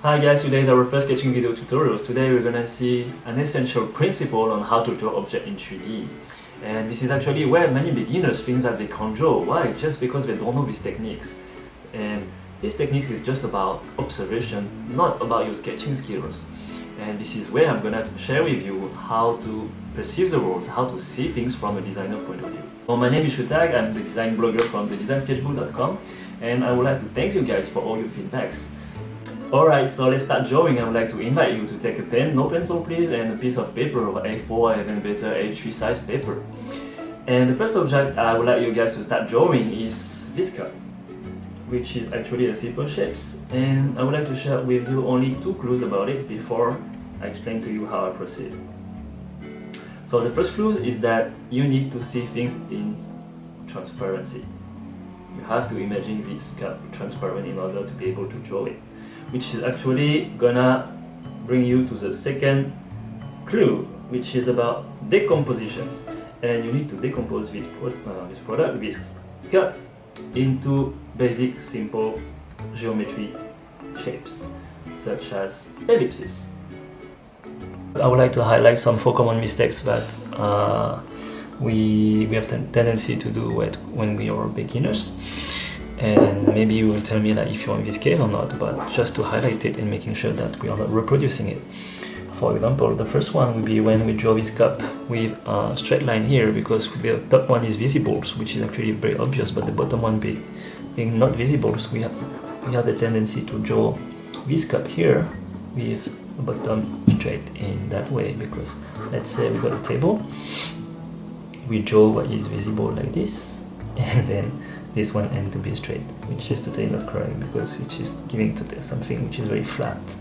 Hi guys, today is our first sketching video tutorials. Today we're gonna see an essential principle on how to draw objects in 3D. And this is actually where many beginners think that they can't draw. Why? Just because they don't know these techniques. And these techniques is just about observation, not about your sketching skills. And this is where I'm gonna share with you how to perceive the world, how to see things from a designer point of view. Well, my name is Shutag, I'm the design blogger from theDesignSketchbook.com, and I would like to thank you guys for all your feedbacks. Alright, so let's start drawing. I would like to invite you to take a pen, no pencil please, and a piece of paper of A4, even better A3 size paper. And the first object I would like you guys to start drawing is this cup, which is actually a simple shape. And I would like to share with you only 2 clues about it before I explain to you how I proceed. So the first clue is that you need to see things in transparency. You have to imagine this cup transparent in order to be able to draw it, which is actually gonna bring you to the second clue, which is about decompositions. And you need to decompose this product, this cup, into basic simple geometry shapes, such as ellipses. I would like to highlight some 4 common mistakes that we have tendency to do when we are beginners. And maybe you will tell me that if you're in this case or not, but just to highlight it and making sure that we are not reproducing it. For example, the first one would be when we draw this cup with a straight line here, because the top one is visible, which is actually very obvious, but the bottom one being not visible, so we have the tendency to draw this cup here with the bottom straight in that way, because let's say we got a table, we draw what is visible like this, and then this one end to be straight, which is totally not correct because it is giving to something which is very flat.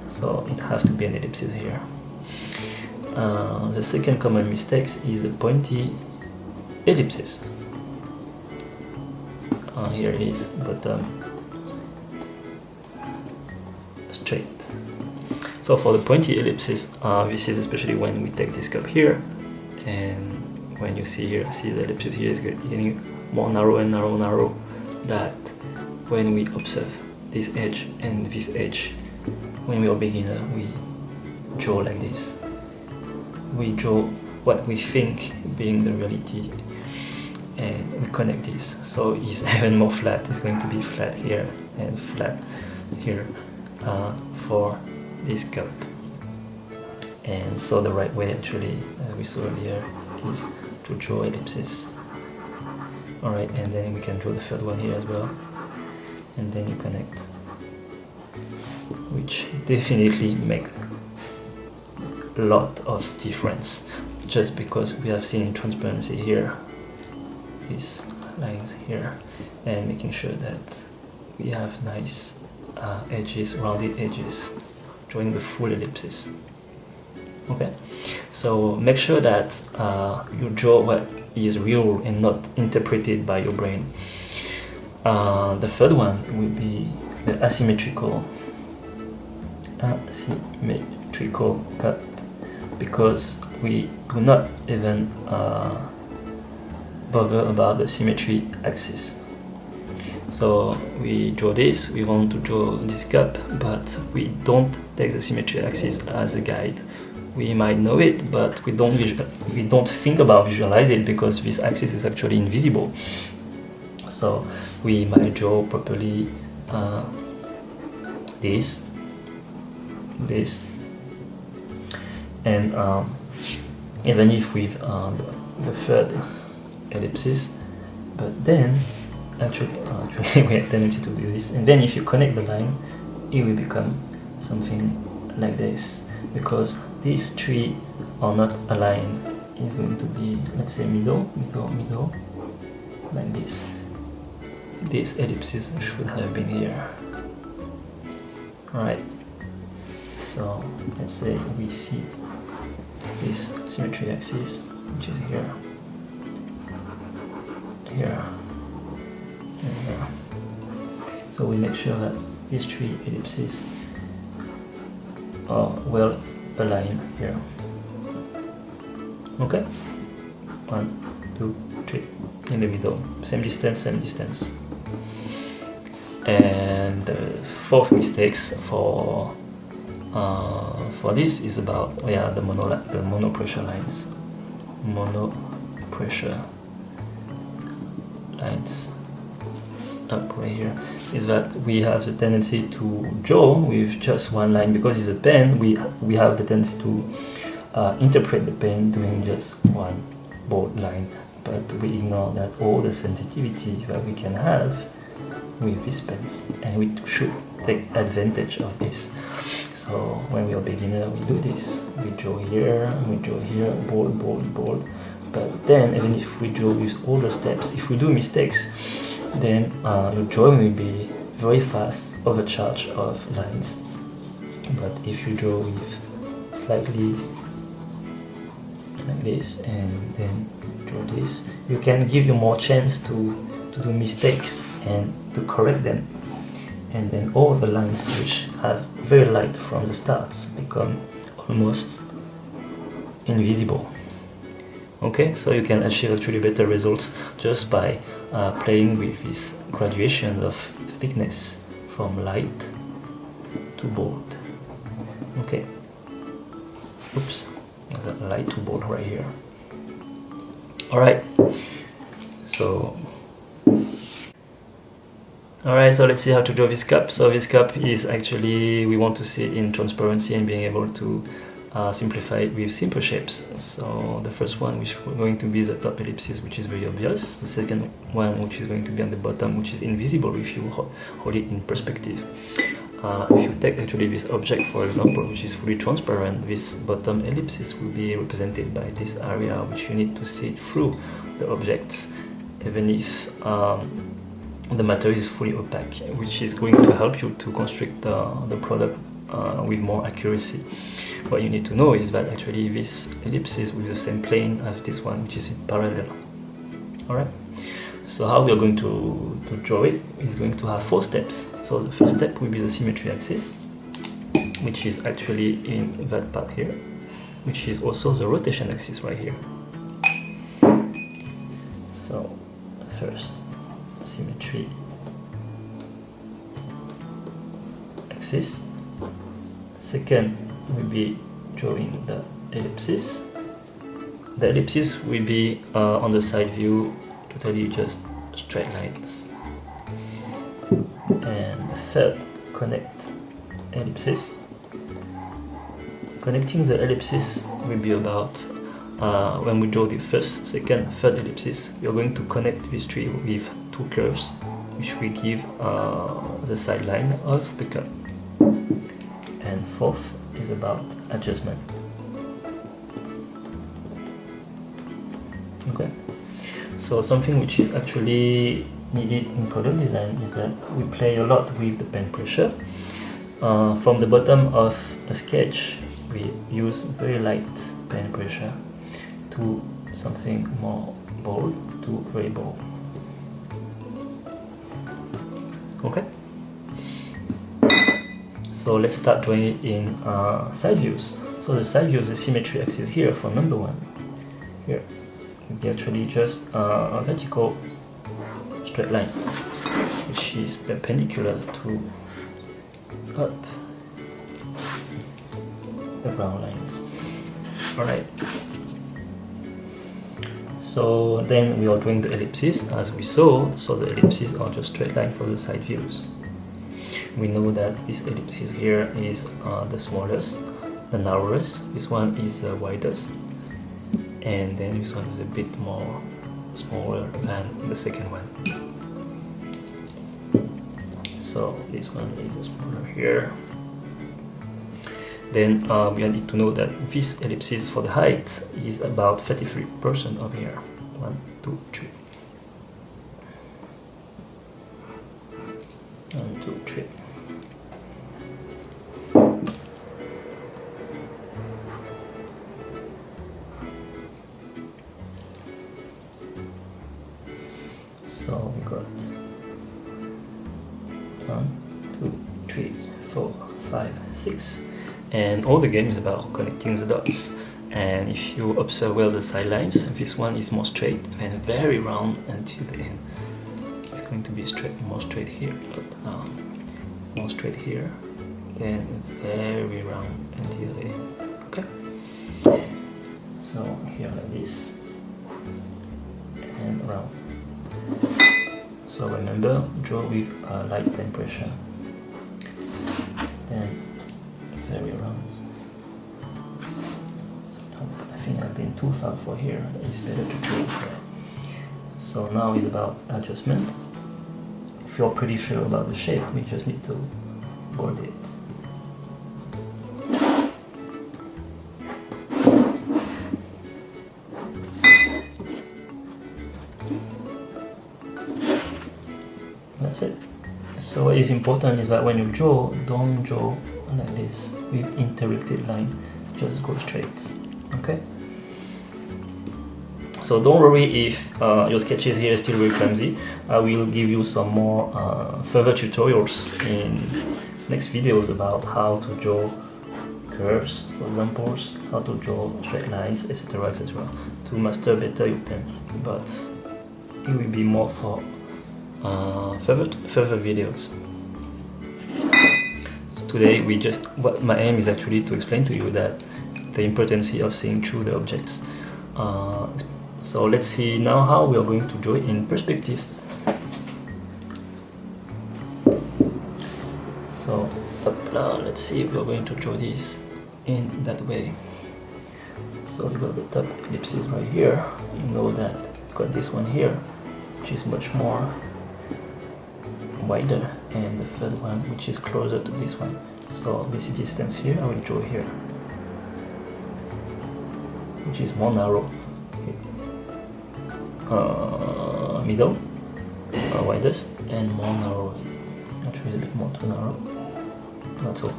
So it has to be an ellipsis here. The second common mistake is the pointy ellipses. Here is bottom straight. So for the pointy ellipses, this is especially when we take this cup here, and when you see here, see the ellipses here is getting more narrow and narrow, that when we observe this edge and this edge, when we are beginner, we draw like this. We draw what we think being the reality, and we connect this, so it's even more flat. It's going to be flat here and flat here for this cup. And so the right way, actually, as we saw earlier, is to draw ellipses. Alright, and then we can draw the third one here as well, and then you connect, which definitely make a lot of difference, just because we have seen transparency here, these lines here, and making sure that we have nice edges, rounded edges, drawing the full ellipses. Okay, so make sure that you draw what is real and not interpreted by your brain. The third one will be the asymmetrical cut, because we do not even bother about the symmetry axis. So we draw this, we want to draw this cup, but we don't take the symmetry axis as a guide. We might know it, but we don't think about visualize it, because this axis is actually invisible. So we might draw properly this, and even if with the third ellipsis, but then actually we have tendency to do this, and then if you connect the line, it will become something like this, because these 3 are not aligned. It's going to be, let's say, middle, like this. These ellipses should have been here. Alright, so let's say we see this symmetry axis, which is here, here, and here. So we make sure that these 3 ellipses are well aligned here. Okay, 1, 2, 3, in the middle, same distance, And the fourth mistakes for this is about the mono pressure lines. Mono pressure lines up right here is that we have the tendency to draw with just one line. Because it's a pen, we have the tendency to interpret the pen doing just one bold line, but we ignore that all the sensitivity that we can have with these pens, and we should take advantage of this. So when we are beginner, we do this. We draw here, bold, bold, bold. But then, even if we draw with all the steps, if we do mistakes, then your drawing will be very fast, overcharged of lines. But if you draw with slightly like this, and then draw this, you can give you more chance to do mistakes and to correct them. And then all the lines which are very light from the start become almost invisible. Okay, so you can achieve actually better results just by playing with this graduation of thickness from light to bold. Okay, oops, there's a light to bold right here. Alright, so let's see how to draw this cup. So this cup is actually, we want to see it in transparency and being able to simplify it with simple shapes. So the first one, which is going to be the top ellipsis, which is very obvious. The second one, which is going to be on the bottom, which is invisible if you hold it in perspective. If you take actually this object, for example, which is fully transparent, this bottom ellipsis will be represented by this area which you need to see through the object, even if the material is fully opaque, which is going to help you to construct the product with more accuracy. What you need to know is that actually this ellipse is with the same plane as this one, which is in parallel. Alright, so how we are going to draw it is going to have 4 steps. So the first step will be the symmetry axis, which is actually in that part here, which is also the rotation axis right here. So first, symmetry axis. Second will be drawing the ellipses. The ellipses will be on the side view totally just straight lines. And third, connect ellipses. Connecting the ellipses will be about when we draw the first, second, third ellipsis, we are going to connect these 3 with 2 curves, which will give the sideline of the cup. And fourth is about adjustment. Okay, so something which is actually needed in product design is that we play a lot with the pen pressure. From the bottom of the sketch, we use very light pen pressure to something more bold to very bold. Okay, so let's start drawing it in side views. So the side views, the symmetry axis here for number 1 here will be actually just a vertical straight line which is perpendicular to up the brown lines. Alright, so then we are drawing the ellipses as we saw. So the ellipses are just straight line for the side views. We know that this ellipsis here is the smallest, the narrowest. This one is the widest, and then this one is a bit more smaller than the second one. So this one is smaller here. Then we need to know that this ellipsis for the height is about 33% of here. 1, 2, 3. 1, 2, 3. So we got 1, 2, 3, 4, 5, 6. And all the game is about connecting the dots. And if you observe well the sidelines, this one is more straight and very round until the end. It's going to be more straight here, more straight here, then very round until the end. Okay. So here like this and round. So remember, draw with light pen pressure. Then very round. I think I've been too far for here. It's better to draw here. So now it's about adjustment. If you're pretty sure about the shape, we just need to bold it. That's it. So what is important is that when you draw, don't draw like this with interrupted line, just go straight. Okay? So don't worry if your sketches here are still very clumsy. I will give you some more further tutorials in next videos about how to draw curves, for example, how to draw straight lines, etc., etc., to master better your pen. But it will be more for further videos. So today what my aim is actually to explain to you that the importance of seeing through the objects. So let's see now how we are going to draw it in perspective. So let's see if we're going to draw this in that way. So we got the top ellipses right here. You know that we've got this one here, which is much more wider, and the third one which is closer to this one. So this distance here I will draw here, which is more narrow. Okay. Middle, widest, and more narrow. Actually, a bit more too narrow. That's all.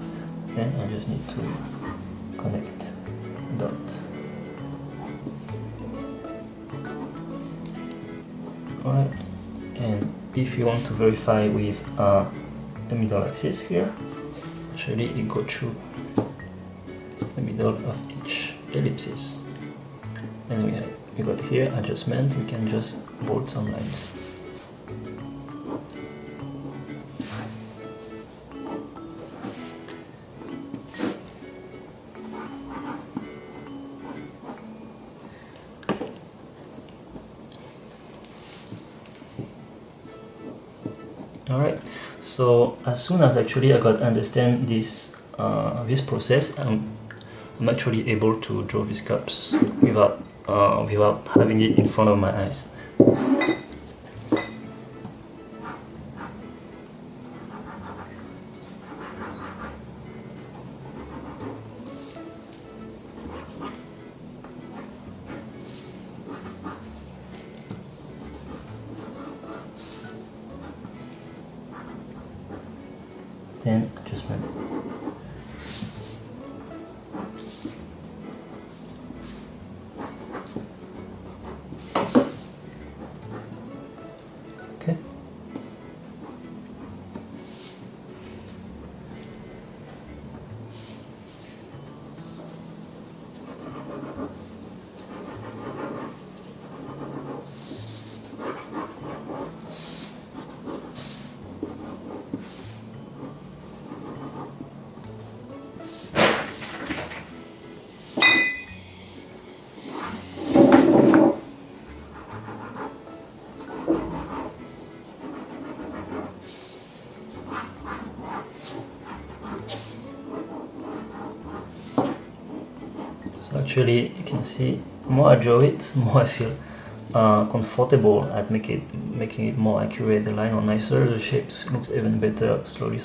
Then I just need to connect dot. Alright, and if you want to verify with the middle axis here, actually it goes through the middle of each ellipsis. And we got here adjustment, we can just bold some lines. Alright, so as soon as actually I got to understand this this process, I'm actually able to draw these cups without having it in front of my eyes. Then adjustment. Okay. So actually, you can see, more I draw it, more I feel comfortable at making it more accurate. The line are nicer, the shapes looks even better slowly.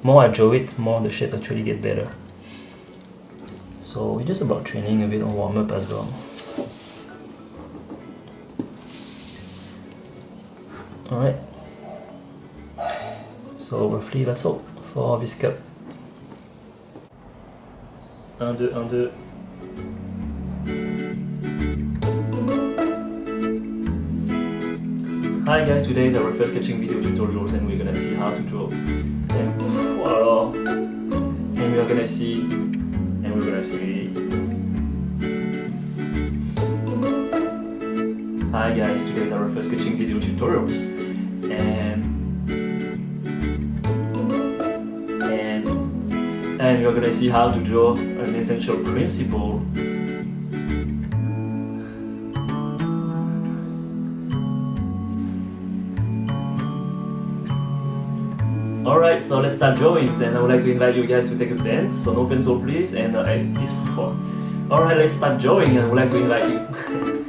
More I draw it, more the shape actually get better. So it's just about training a bit on warm up as well. Alright. So roughly that's all for this cup. 1, 2, 1, 2. Hi guys, today is our first sketching video tutorials and we're gonna see how to draw. And voila! And we're gonna see. Hi guys, today is our first sketching video tutorials. And we're gonna see how to draw an essential principle. Alright, so let's start drawings, and I would like to invite you guys to take a pen, so no pencil please, and Alright, let's start drawing, and I would like to invite you